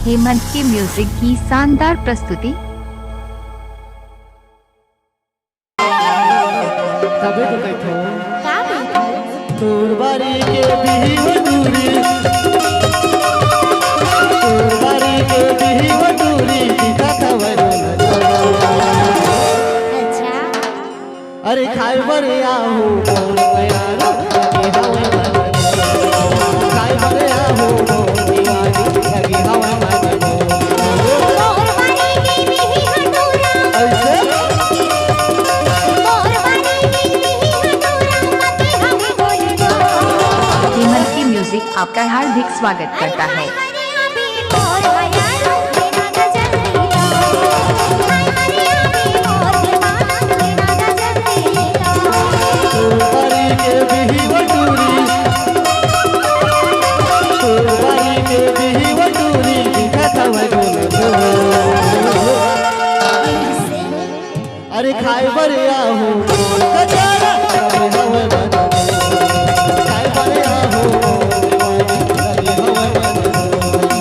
हेमंत के म्यूजिक की शानदार प्रस्तुति। तबे तो कहतो तोर बारी के बिही वटूरी, तोर बारी के बिही वटूरी दिखा खबर अच्छा अरे खाए बर आहू बोल यारो लगे हवे मन, खाए बर आहू बोल दीवानी लगे हवे मन। मोर बारी के बिही हटूरा, ऐसे मोर बारी के बिही हटूरा मते हवे बोल दो। हेमंत के म्यूजिक आपका हार्दिक स्वागत करता है। मोर बयानो लेना दा जल्दी लो, हाय मरिया भी मोर दीवाना लेना दा जल्दी लो। तोर बारी के बिही वटूरी, तोर बारी के बिही वटूरी दिखा खबर अरे खाए बर आहू बोल कचारा लगे हवे मन, खाए बर आहू बोल दीवानी लगे हवे मन।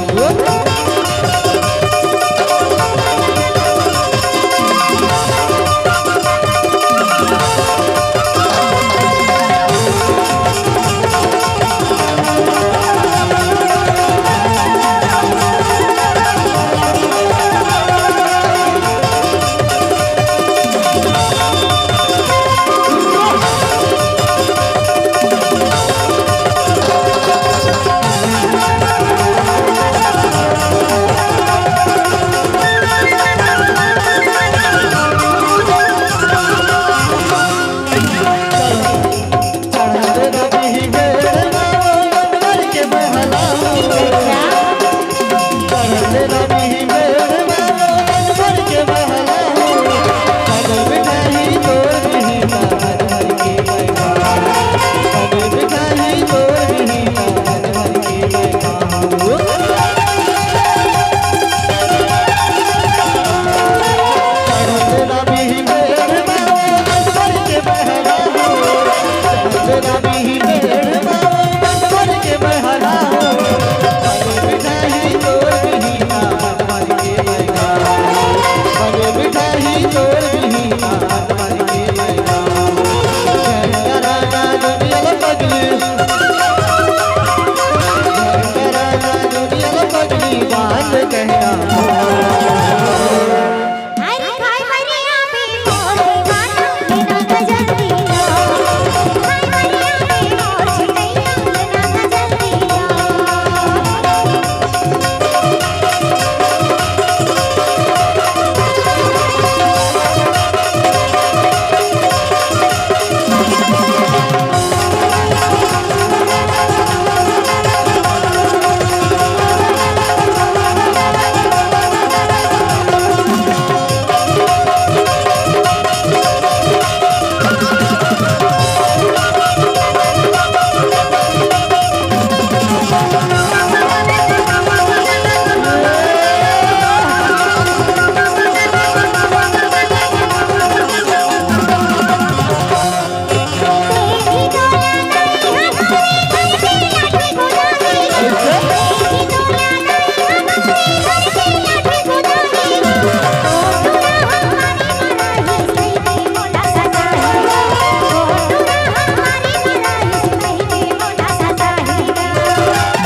अरे हाय मरिया भी मोर दीवाना लेना दा जल्दी लो, हाय मरिया भी मोर छिटैया लेना दा जल्दी लो।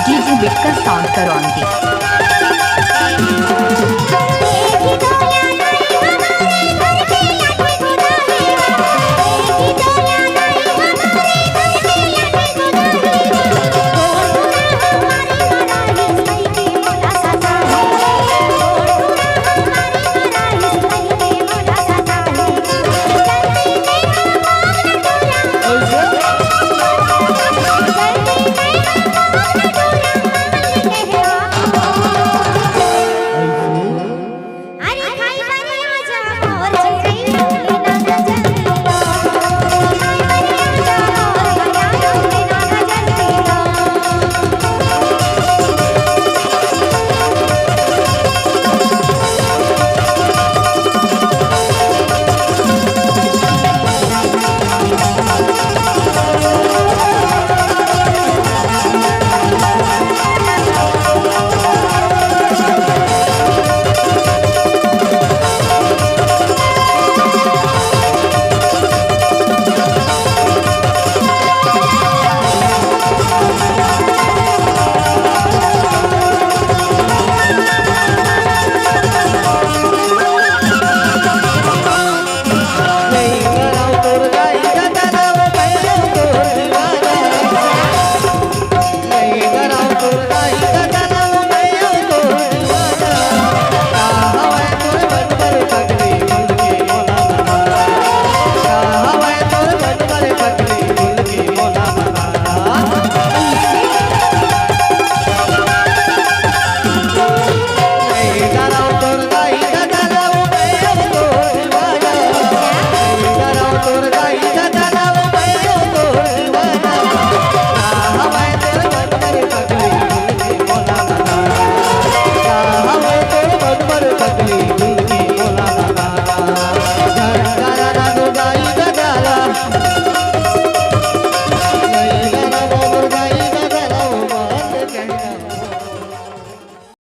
डीजे बिटकर साउंड करौंदी।